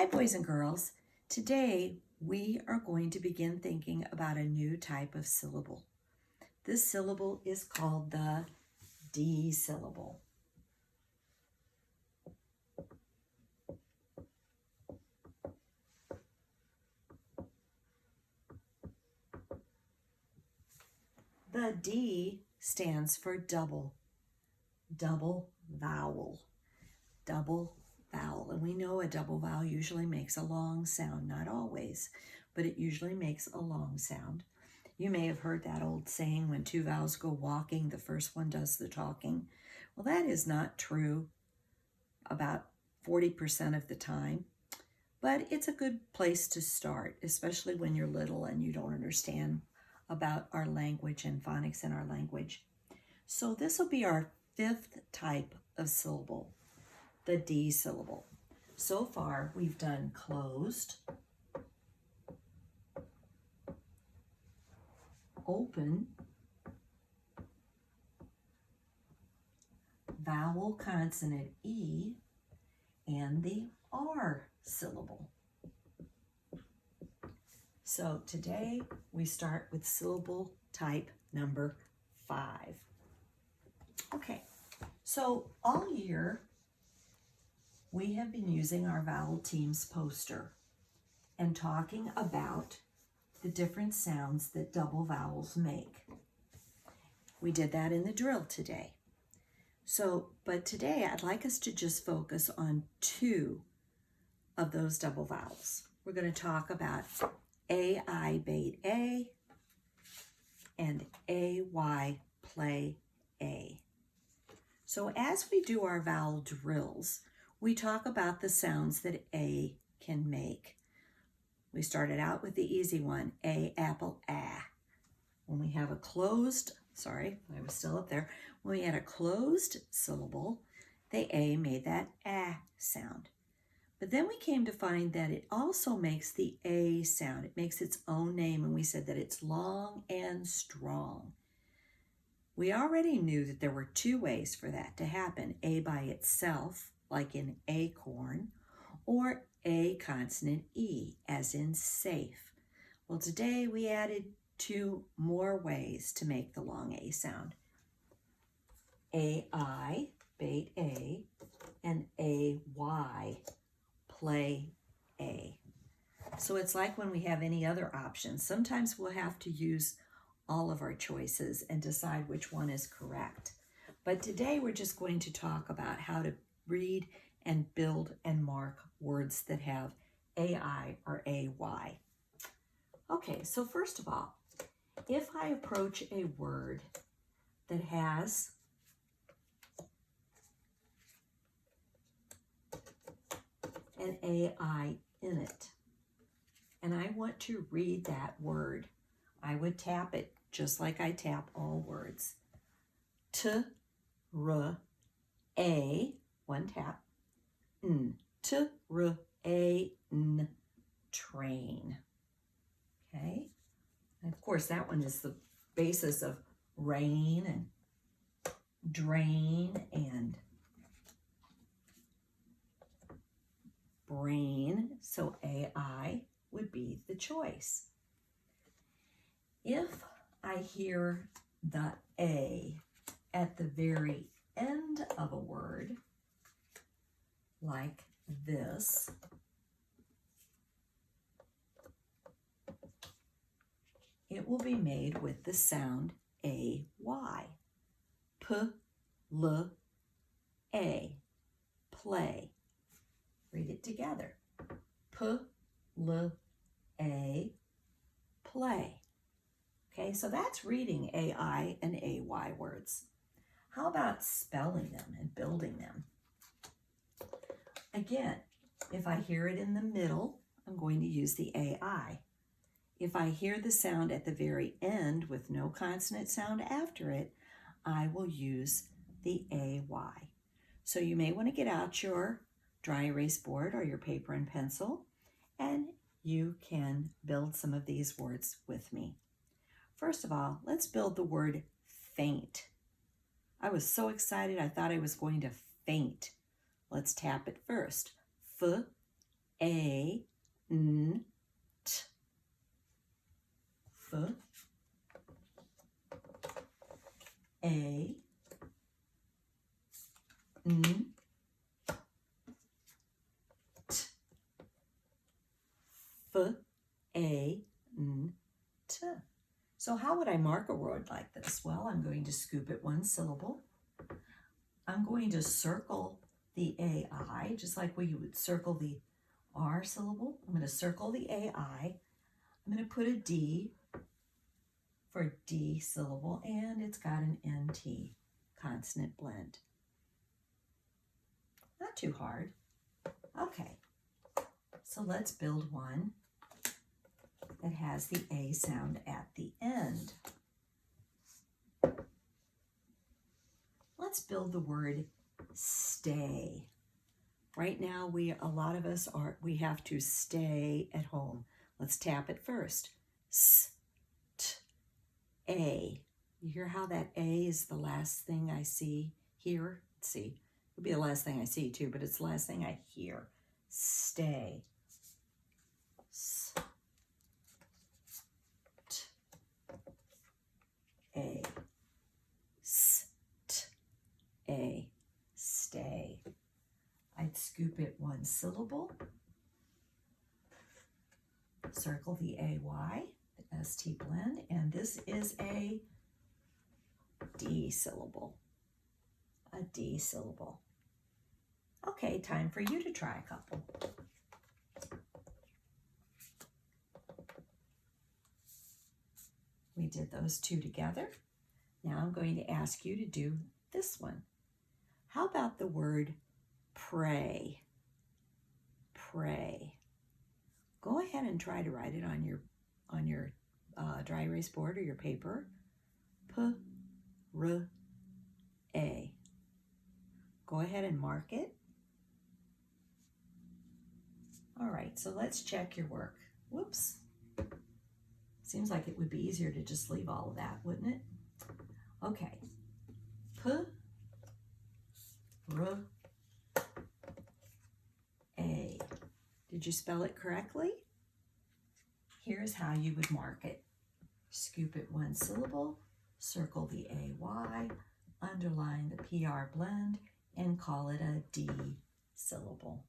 boys and girls. Today we are going to begin thinking about a new type of syllable. This syllable is called the D-syllable. The D stands for double vowel, double vowel. And we know a double vowel usually makes a long sound, not always, but it usually makes a long sound. You may have heard that old saying, when two vowels go walking, the first one does the talking. Well, that is not true about 40% of the time, but it's a good place to start, especially when you're little and you don't understand about our language and phonics in our language. So this will be our fifth type of syllable, the D syllable. So far, we've done closed, open, vowel consonant E, and the R syllable. So today we start with syllable type number 5. Okay, so all year we have been using our Vowel Teams poster and talking about the different sounds that double vowels make. We did that in the drill today. But today I'd like us to just focus on 2 of those double vowels. We're going to talk about A-I bait A and A-Y play A. So as we do our vowel drills, we talk about the sounds that A can make. We started out with the easy one, A, apple, ah. When we have a closed, sorry, I was still up there. When we had a closed syllable, the A made that ah sound. But then we came to find that it also makes the A sound. It makes its own name, and we said that it's long and strong. We already knew that there were 2 ways for that to happen, A by itself, like in acorn, or A consonant E, as in safe. Well, today we added 2 more ways to make the long A sound. A-I, bait A, and A-Y, play A. So it's like when we have any other options. Sometimes we'll have to use all of our choices and decide which one is correct. But today we're just going to talk about how to read and build and mark words that have AI or AY. Okay, so first of all, if I approach a word that has an AI in it, and I want to read that word, I would tap it just like I tap all words. T, r, a, one tap, n. T, r, a, n, train. Okay? And of course, that one is the basis of rain and drain and brain. So AI would be the choice. If I hear the A at the very end of a word, like this, it will be made with the sound A-Y. P-L-A, play. Read it together. P-L-A, play. Okay, so that's reading AI and AY words. How about spelling them and building them? Again, if I hear it in the middle, I'm going to use the AI. If I hear the sound at the very end with no consonant sound after it, I will use the AY. So you may want to get out your dry erase board or your paper and pencil, and you can build some of these words with me. First of all, let's build the word faint. I was so excited I thought I was going to faint. Let's tap it first. F, A, N, T. F, A, N, T. F, A, N, T. So how would I mark a word like this? Well, I'm going to scoop it one syllable. I'm going to circle the AI, just like we would circle the R syllable. I'm going to circle the AI. I'm going to put a D for D-syllable, and it's got an NT, consonant blend. Not too hard. Okay, so let's build one that has the A sound at the end. Let's build the word stay. Right now, a lot of us we have to stay at home. Let's tap it first. S, T, A. You hear how that A is the last thing I see here? Let's see. It'll be the last thing I see too, but it's the last thing I hear. Stay. S, T, A. S, T, A. Stay. I'd scoop it one syllable. Circle the AY, the ST blend, and this is a D-syllable. A D-syllable. Okay, time for you to try a couple. We did those two together. Now I'm going to ask you to do this one. How about the word pray? Pray. Go ahead and try to write it on your dry erase board or your paper. P-R-A. Go ahead and mark it. All right, so let's check your work. Whoops. Seems like it would be easier to just leave all of that, wouldn't it? Okay. P-R-A. Did you spell it correctly? Here's how you would mark it. Scoop it one syllable, circle the AY, underline the PR blend, and call it a D-syllable.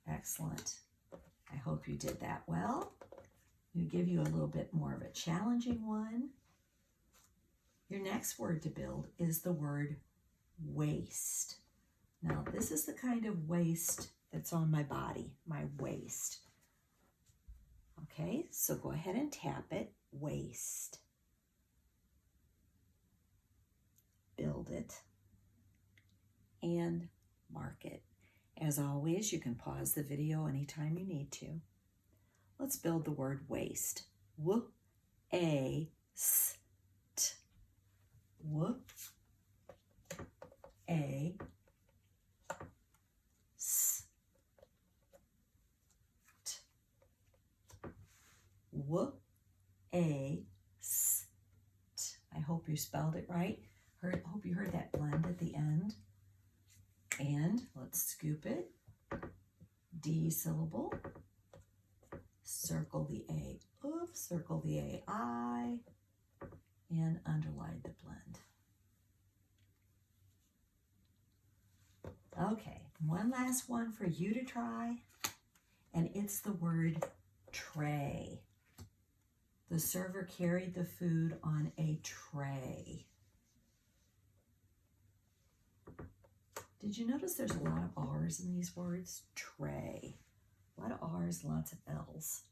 Excellent. I hope you did that well. We'll give you a little bit more of a challenging one. Your next word to build is the word waist. Now, this is the kind of waist that's on my body, my waist. Okay, so go ahead and tap it, waist. Build it and mark it. As always, you can pause the video anytime you need to. Let's build the word waist. W-A-S-T. W-A-S-T. W-A-S-T. I hope you spelled it right. Hope you heard that blend at the end. And let's scoop it. D-syllable. Circle the A, circle the A-I, and underline the blend. Okay, one last one for you to try, and it's the word tray. The server carried the food on a tray. Did you notice there's a lot of R's in these words? Tray. A lot of R's, lots of L's.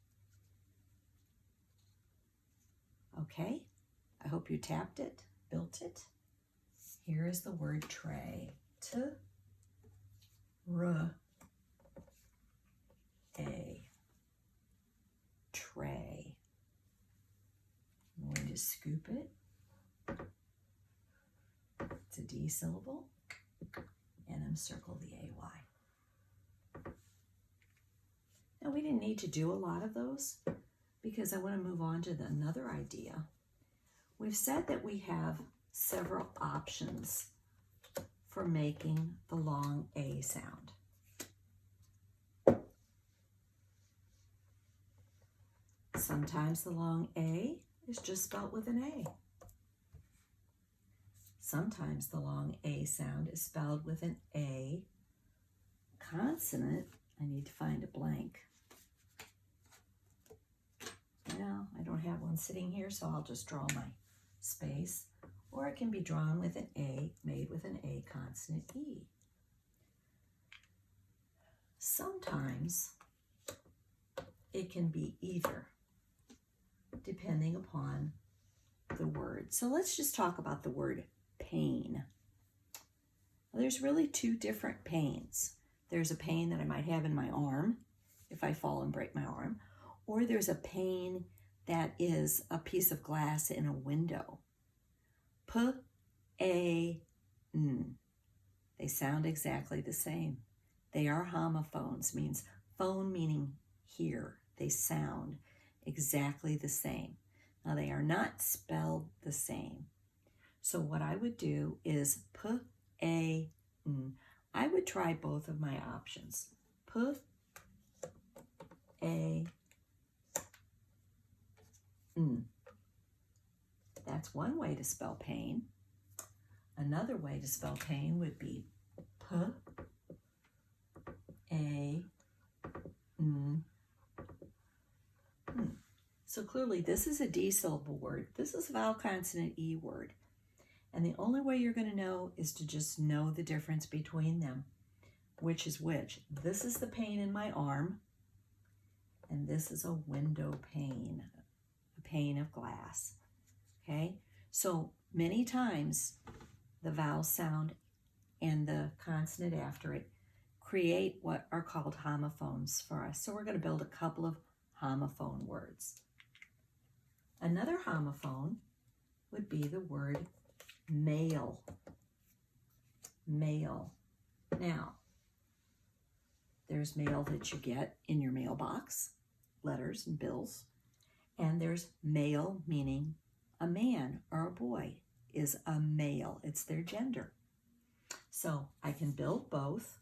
Okay, I hope you tapped it, built it. Here is the word tray. T-R-A. Tray. I'm going to scoop it. It's a D-syllable. And then circle the A-Y. Now, we didn't need to do a lot of those because I want to move on to another idea. We've said that we have several options for making the long A sound. Sometimes the long A is just spelled with an A. Sometimes the long A sound is spelled with an A consonant. I need to find a blank. Well, I don't have one sitting here, so I'll just draw my space. Or it can be drawn with an A, made with an A consonant E. Sometimes it can be either, depending upon the word. So let's just talk about the word pain. Well, there's really two different pains. There's a pain that I might have in my arm if I fall and break my arm, or there's a pain that is a piece of glass in a window. P-A-N. They sound exactly the same. They are homophones, means phone meaning here. They sound exactly the same. Now they are not spelled the same. So what I would do is P-A-N. I would try both of my options. P-A-N. That's one way to spell pain. Another way to spell pain would be P-A-N. So clearly this is a D-syllable word. This is a vowel consonant E word. And the only way you're going to know is to just know the difference between them. Which is which? This is the pain in my arm, and this is a window pane, a pane of glass. Okay? So many times the vowel sound and the consonant after it create what are called homophones for us. So we're going to build a couple of homophone words. Another homophone would be the word mail. Mail. Now, there's mail that you get in your mailbox, letters and bills, and there's male meaning a man or a boy is a male. It's their gender. So I can build both.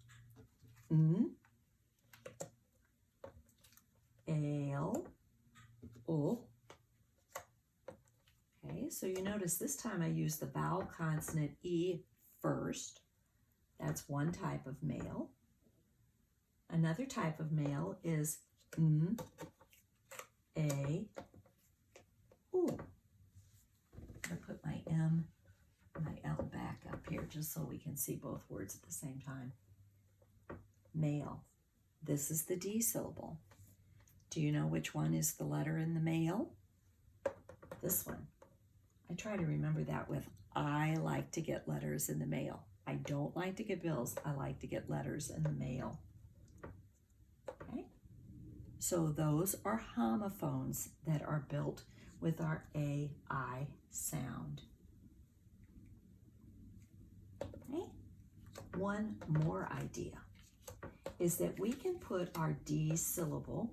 Ale. O. Okay, so you notice this time I use the vowel consonant E first. That's one type of male. Another type of male is A. Ooh. I'm going to put my M and my L back up here just so we can see both words at the same time. Male. This is the D syllable. Do you know which one is the letter in the male? This one. I try to remember that with I like to get letters in the mail. I don't like to get bills. I like to get letters in the mail. Okay? So those are homophones that are built with our A-I sound. Okay? One more idea is that we can put our D syllable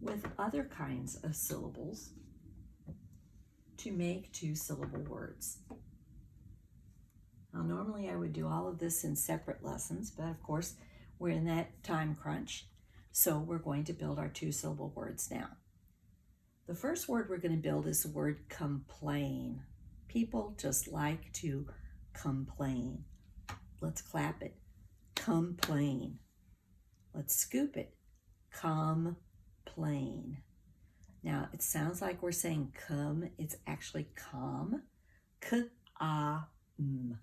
with other kinds of syllables to make two-syllable words. Now, normally I would do all of this in separate lessons, but of course, we're in that time crunch, so we're going to build our two-syllable words now. The first word we're going to build is the word complain. People just like to complain. Let's clap it. Complain. Let's scoop it. Complain. Now, it sounds like we're saying come. It's actually com. K-a-m.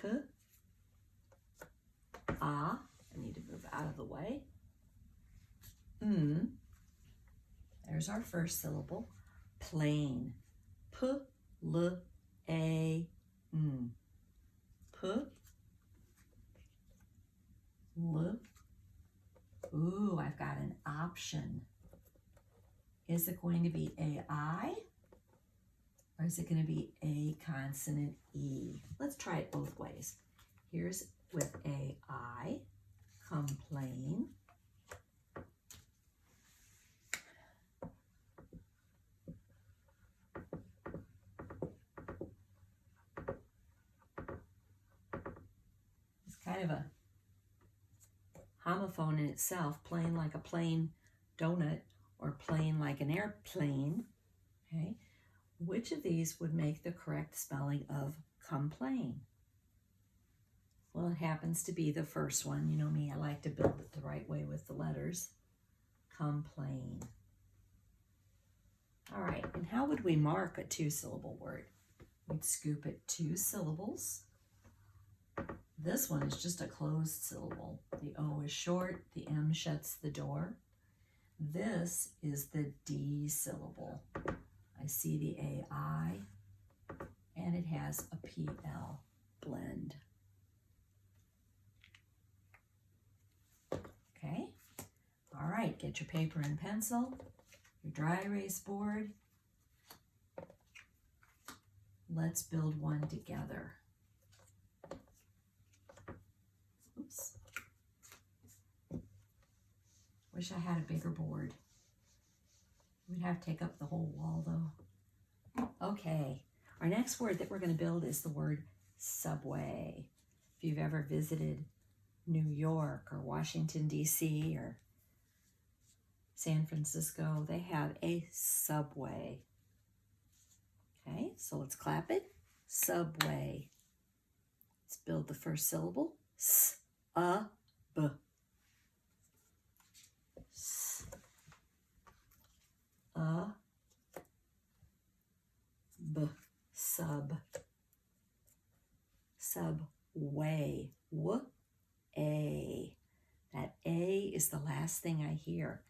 K-a. I need to move out of the way. There's our first syllable. Plain. P-l-a-n. P-l. Ooh, I've got an option. Is it going to be A-I or is it going to be A consonant E? Let's try it both ways. Here's with A-I, complain. homophone in itself, plain like a plain donut or plain like an airplane, okay, which of these would make the correct spelling of complain? Well, it happens to be the first one. You know me, I like to build it the right way with the letters. Complain. All right, and how would we mark a two-syllable word? We'd scoop it 2 syllables. This one is just a closed syllable. The O is short, the M shuts the door. This is the D-syllable. I see the AI, and it has a PL blend. Okay, all right, get your paper and pencil, your dry erase board. Let's build one together. Oops. Wish I had a bigger board. We'd have to take up the whole wall though. Okay, our next word that we're going to build is the word subway. If you've ever visited New York or Washington, D.C. or San Francisco, they have a subway. Okay, so let's clap it. Subway. Let's build the first syllable. S-a-b. S-a-b. Sub. Subway. W-a. That A is the last thing I hear.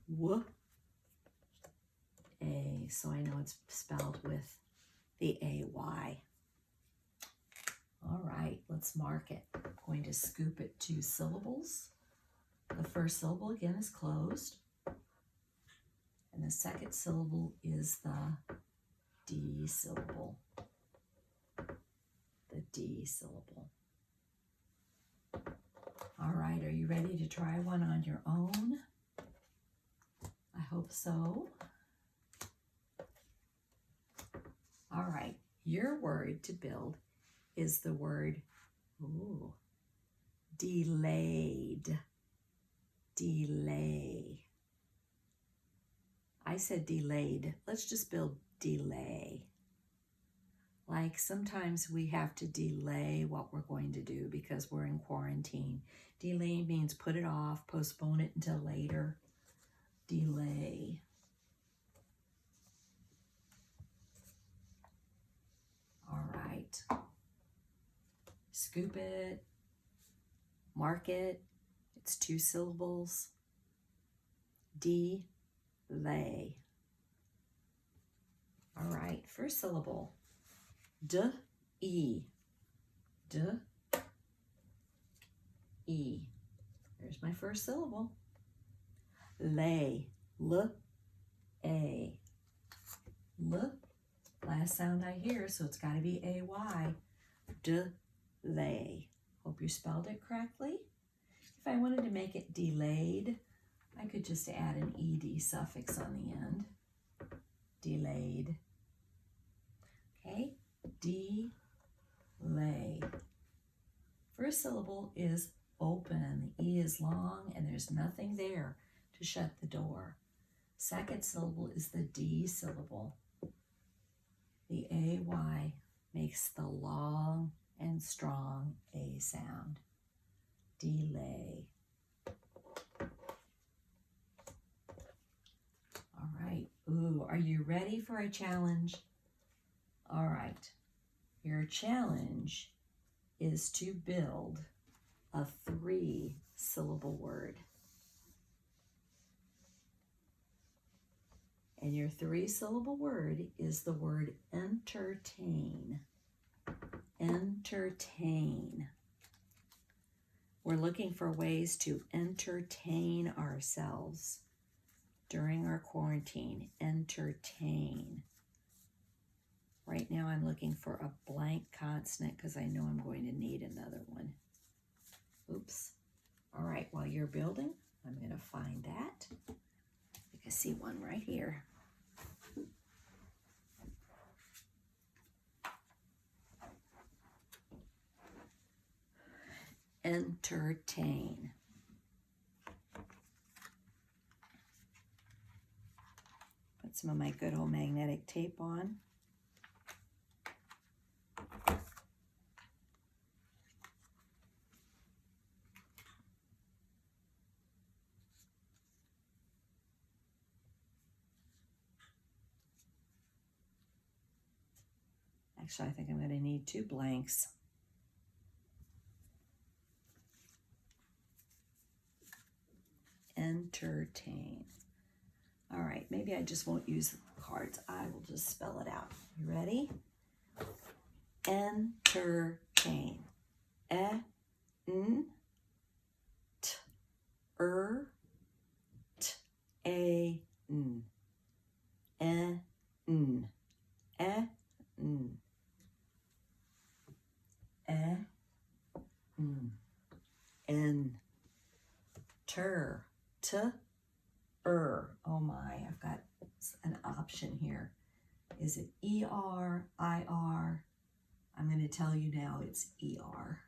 W-a. So I know it's spelled with the A-Y. All right, let's mark it. I'm going to scoop it 2 syllables. The first syllable again is closed. And the second syllable is the D-syllable. The D-syllable. All right, are you ready to try one on your own? I hope so. All right, your word to build is the word, delayed. Delay. I said delayed. Let's just build delay. Like sometimes we have to delay what we're going to do because we're in quarantine. Delay means put it off, postpone it until later. Delay. All right. Scoop it. Mark it. It's 2 syllables. Delay. All right, first syllable. D-E. D-E. There's my first syllable. Lay. L-A. L. Last sound I hear, so it's got to be A-Y. Delay. Hope you spelled it correctly. If I wanted to make it delayed, I could just add an ed suffix on the end. Delayed. Okay, delay. First syllable is open. The E is long and there's nothing there to shut the door. Second syllable is the D syllable. The AY makes the long and strong A sound. Delay. All right. Ooh, are you ready for a challenge? All right. Your challenge is to build a 3-syllable word. And your 3-syllable word is the word entertain. Entertain. We're looking for ways to entertain ourselves during our quarantine. Entertain. Right now I'm looking for a blank consonant because I know I'm going to need another one. Oops. All right, while you're building, I'm going to find that. I can see one right here. Entertain. Put some of my good old magnetic tape on. Actually, I think I'm going to need 2 blanks. Entertain. All right, maybe I just won't use cards. I will just spell it out. You ready? Entertain. E-N-T-E-R-T-A-N. E-N. E-N. E-N. Enter. Oh my, I've got an option here. Is it E-R, I-R? I'm going to tell you now it's E-R.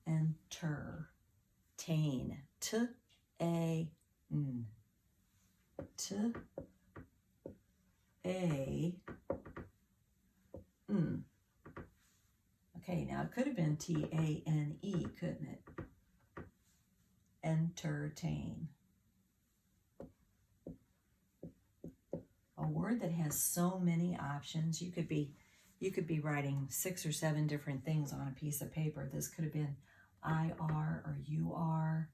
Enter. Tain. T-A-N. T-A-N. Okay, now it could have been T-A-N-E, couldn't it? Entertain. A word that has so many options. You could be writing 6 or 7 different things on a piece of paper. This could have been I-R or U-R.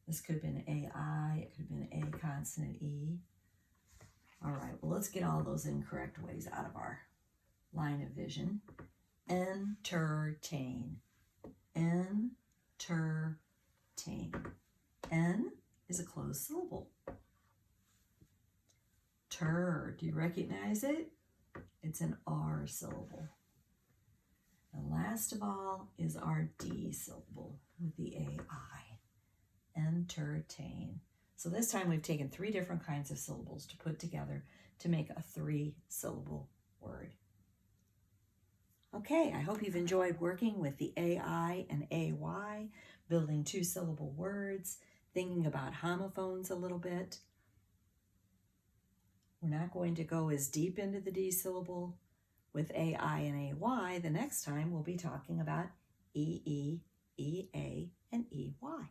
This could have been A-I. It could have been A consonant E. All right, well, let's get all those incorrect ways out of our line of vision. Entertain. Entertain. N is a closed syllable. Ter, do you recognize it? It's an R syllable. And last of all is our D syllable with the A-I. Entertain. So this time we've taken 3 different kinds of syllables to put together to make a 3-syllable word. Okay, I hope you've enjoyed working with the A-I and A-Y, building 2-syllable words, thinking about homophones a little bit. We're not going to go as deep into the D syllable with A-I and A-Y. The next time we'll be talking about E-E, E-A, and E-Y.